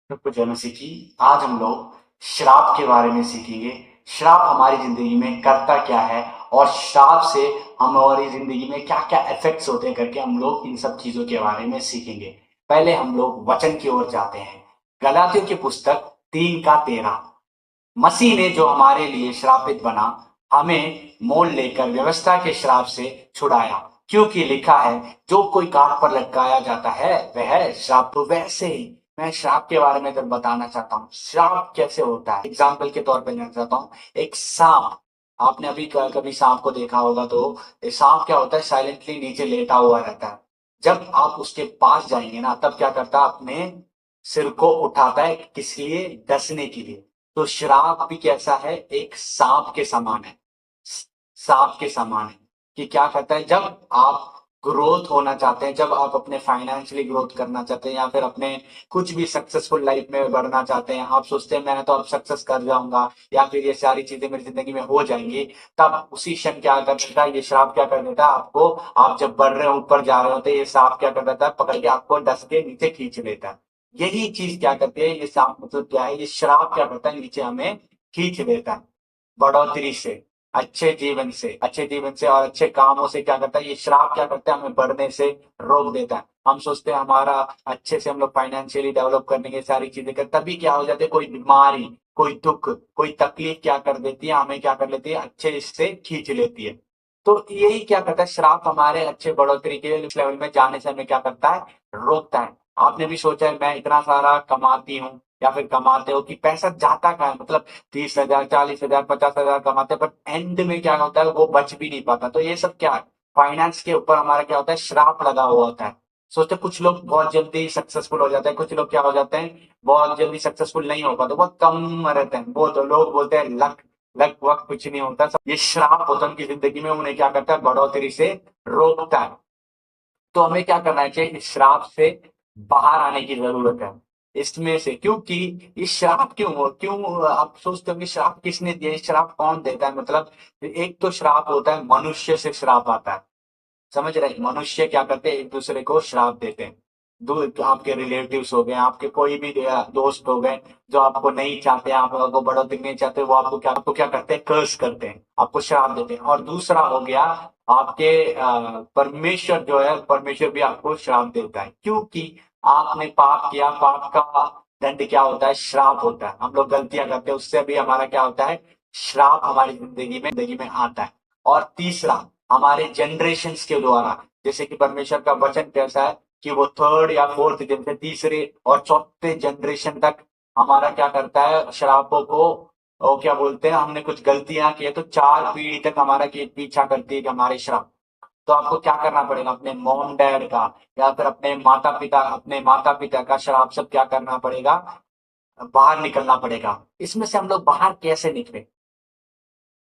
तो कुछ जन्म सीखी। आज हम लोग श्राप के बारे में सीखेंगे। श्राप हमारी जिंदगी में करता क्या है और श्राप से हमारी जिंदगी में क्या क्या इफेक्ट्स होते हैं करके हम लोग इन सब चीजों के बारे में सीखेंगे। पहले हम लोग वचन की ओर जाते हैं। गलातियों की पुस्तक 3 का 13। मसीह ने जो हमारे लिए श्रापित बना, हमें मोल लेकर व्यवस्था के श्राप से छुड़ाया, क्योंकि लिखा है, जो कोई काठ पर लटकाया जाता है वह श्राप। तो वैसे ही मैं श्राप के बारे में जब बताना चाहता हूँ, श्राप कैसे होता है एग्जाम्पल के तौर पर लेना चाहता हूँ। एक सांप, आपने अभी कभी सांप को देखा होगा तो ये सांप क्या होता है, साइलेंटली नीचे लेटा हुआ रहता है। जब आप उसके पास जाएंगे ना, तब क्या करता है, अपने सिर को उठाता है, किस लिए, डसने के लिए। तो श्राप भी कैसा है, एक सांप के समान है। सांप के समान है कि क्या करता है, जब आप ग्रोथ होना चाहते हैं, जब आप अपने फाइनेंशियली ग्रोथ करना चाहते हैं या फिर अपने कुछ भी सक्सेसफुल लाइफ में बढ़ना चाहते हैं, आप सोचते हैं मैं तो अब सक्सेस कर जाऊंगा या फिर ये सारी चीजें मेरी जिंदगी में हो जाएंगी, तब उसी क्षण क्या कर देता है, ये श्राप क्या कर देता है आपको। आप जब बढ़ रहे हो, ऊपर जा रहे होते, ये सांप क्या कर देता है, पकड़ के आपको डस के नीचे खींच लेता है। यही चीज क्या करती है, ये सांप मतलब क्या है, ये श्राप क्या करता है, नीचे हमें खींच लेता है। बढ़ोतरी से, अच्छे जीवन से और अच्छे कामों से क्या करता है, ये श्राप क्या करता है, हमें बढ़ने से रोक देता है। हम सोचते हैं हमारा अच्छे से हम लोग फाइनेंशियली डेवलप करने की सारी चीजें कर, तभी क्या हो जाते हैं, कोई बीमारी, कोई दुख, कोई तकलीफ क्या कर देती है, हमें क्या कर लेती है, अच्छे से खींच लेती है। तो यही क्या करता है, श्राप हमारे अच्छे बढ़ोतरी के लेवल में जाने से हमें क्या करता है, रोकता है। आपने भी सोचा है मैं इतना सारा कमाती हूँ या फिर कमाते हो कि पैसा जाता कहाँ है, मतलब 30,000, 40,000, 50,000 कमाते हैं, बट एंड में क्या होता है, वो बच भी नहीं पाता। तो ये सब क्या है, फाइनेंस के ऊपर हमारा क्या होता है, श्राप लगा हुआ होता है। सोचते कुछ लोग बहुत जल्दी सक्सेसफुल हो जाते हैं, कुछ लोग क्या हो जाते हैं, बहुत जल्दी सक्सेसफुल नहीं हो पाते, बहुत कम रहते हैं। वो तो लोग बोलते हैं लक, लक वक्त कुछ नहीं होता, ये श्राप होता है उनकी जिंदगी में, उन्हें क्या करता है, बढ़ोतरी से रोकता है। तो हमें क्या करना चाहिए, इस श्राप से बाहर आने की जरूरत है। इसमें से क्योंकि ये श्राप क्यों आप सोचते हो कि श्राप किसने दिया, ये श्राप कौन देता है, मतलब एक तो श्राप होता है, मनुष्य से श्राप आता है। समझ रहे हैं? मनुष्य क्या करते हैं, एक दूसरे को श्राप देते हैं। आपके रिलेटिव्स हो गए, आपके कोई भी दोस्त हो गए जो आपको नहीं चाहते, आपको बढ़ोतरी नहीं चाहते, वो आपको क्या करते हैं, कर्स करते हैं, आपको श्राप देते हैं। और दूसरा हो गया आपके परमेश्वर जो है, परमेश्वर भी आपको श्राप देता है, क्योंकि आपने पाप किया। पाप का दंड क्या होता है, श्राप होता है। हम लोग गलतियां करते हैं, उससे भी हमारा क्या होता है, श्राप हमारी जिंदगी में आता है। और तीसरा, हमारे जनरेशन्स के द्वारा, जैसे कि परमेश्वर का वचन कैसा है कि वो थर्ड या फोर्थ, जैसे तीसरे और चौथे जनरेशन तक हमारा क्या करता है, श्रापों को, वो क्या बोलते हैं, हमने कुछ गलतियां की है तो 4 पीढ़ी तक हमारा पीछा करती है कि हमारे श्राप। तो आपको क्या करना पड़ेगा, अपने मॉम डैड का या फिर अपने माता पिता का श्राप सब क्या करना पड़ेगा, बाहर निकलना पड़ेगा। इसमें से हम लोग बाहर कैसे निकले,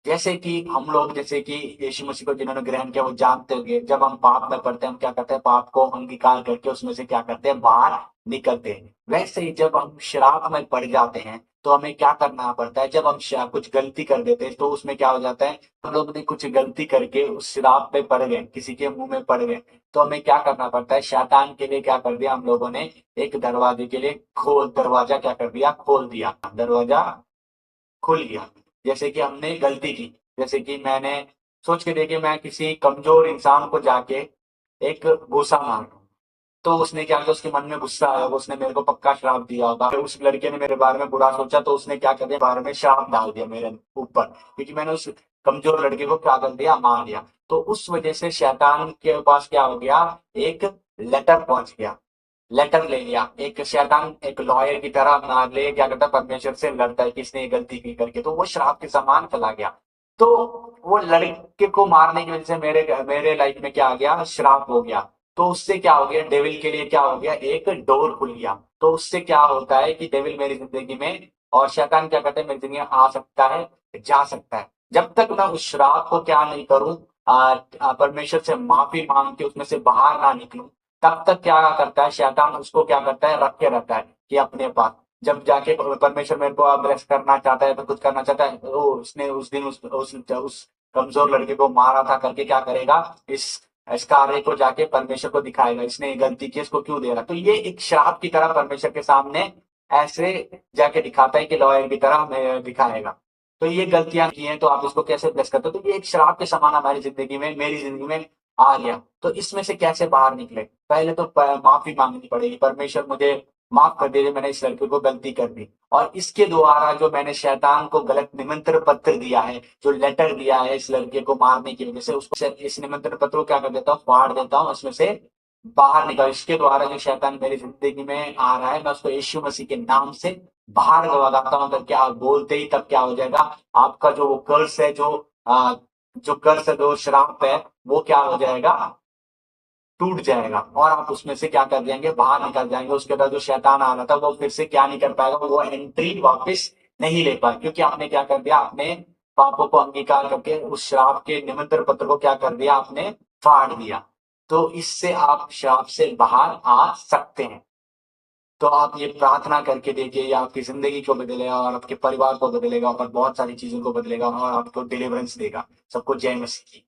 जैसे कि हम लोग, जैसे कि यीशु मसीह को जिन्होंने ग्रहण किया वो जानते होंगे, जब हम पाप में पड़ते हैं, हम क्या करते हैं, पाप को अंगीकार करके उसमें से क्या करते हैं, बाहर निकलते हैं। वैसे ही जब हम श्राप में पड़ जाते हैं तो हमें क्या करना पड़ता है, जब हम कुछ गलती कर देते हैं तो उसमें क्या हो जाता है, हम लोग ने कुछ गलती करके उस श्राप में पड़ गए, किसी के मुंह में पड़ गए, तो हमें क्या करना पड़ता है, शैतान के लिए क्या कर दिया हम लोगों ने, एक दरवाजे के लिए दरवाजा क्या कर दिया, खोल दिया, दरवाजा खुल गया। जैसे कि हमने गलती की, जैसे कि मैंने सोच के देखिए, मैं किसी कमजोर इंसान को जाके एक घूसा मार दूं, तो उसने क्या किया, उसके मन में गुस्सा आया, उसने मेरे को पक्का श्राप दिया होगा। फिर उस लड़के ने मेरे बारे में बुरा सोचा तो उसने क्या कर दिया, बारे में श्राप डाल दिया मेरे ऊपर, क्योंकि मैंने उस कमजोर लड़के को क्या कर दिया, मार दिया। तो उस वजह से शैतान के पास क्या हो गया, एक लेटर पहुंच गया, लेटर ले लिया। एक शैतान एक लॉयर की तरह अपना ले क्या करता है, परमेश्वर से लड़ता है कि इसने ये गलती की करके, तो वो श्राप के समान चला गया। तो वो लड़के को मारने की वजह से मेरे मेरे लाइफ में क्या आ गया, श्राप हो गया। तो उससे क्या हो गया, डेविल के लिए क्या हो गया, एक डोर खुल गया। तो उससे क्या होता है कि डेविल मेरी जिंदगी में और शैतान क्या करते हैं, मेरी जिंदगी में आ सकता है, जा सकता है। जब तक मैं उस श्राप को क्या नहीं करूं, परमेश्वर से माफी मांग के उसमें से बाहर ना निकलूं, तब तक क्या करता है शैतान, उसको क्या करता है, रख के रहता है कि अपने पास। जब जाके परमेश्वर मेरे को ब्लेस करना चाहता है तो कुछ करना चाहता है, वो उसने उस दिन उस कमजोर लड़के को मारा था करके क्या करेगा, इस कार्य को जाके परमेश्वर को दिखाएगा, इसने ये गलती की, इसको क्यों दे रहा। तो ये एक श्राप की तरह परमेश्वर के सामने ऐसे जाके दिखाता है कि लॉयर की तरह हमें दिखाएगा। तो ये गलतियां की हैं, तो आप इसको कैसे प्लेस करते हो? तो ये एक शराब के समान हमारी जिंदगी में, मेरी जिंदगी में आ गया। तो इसमें से कैसे बाहर निकले? पहले तो माफी मांगनी पड़ेगी, परमेश्वर मुझे माफ कर दीजिए, मैंने इस लड़के को गलती कर दी। और इसके द्वारा जो मैंने शैतान को गलत निमंत्रण पत्र दिया है, जो लेटर दिया है इस लड़के को मारने की वजह से, उसको इस निमंत्रण पत्र को क्या कर देता हूँ, फाड़ देता हूँ, उसमें से बाहर निकल। इसके द्वारा जो शैतान मेरी जिंदगी में आ रहा है, मैं उसको यीशु मसीह के नाम से बाहर भगाता हूँ। करके आप बोलते ही तब क्या हो जाएगा, आपका जो वो कर्स है, जो कर्स है, जो श्राप है, वो क्या हो जाएगा, टूट जाएगा। और आप उसमें से क्या कर जाएंगे, बाहर निकल जाएंगे। उसके बाद जो शैतान आ रहा था वो फिर से क्या नहीं कर पाएगा, वो एंट्री वापस नहीं ले पाए, क्योंकि आपने क्या कर दिया, आपने पापों को अंगीकार करके उस श्राप के निमंत्रण पत्र को क्या कर दिया, आपने फाड़ दिया। तो इससे आप श्राप से बाहर आ सकते हैं। तो आप ये प्रार्थना करके देखिए, ये आपकी जिंदगी को बदलेगा और आपके परिवार को बदलेगा और बहुत सारी चीजों को बदलेगा और आपको डिलीवरेंस देगा। सबको जय मसीह की।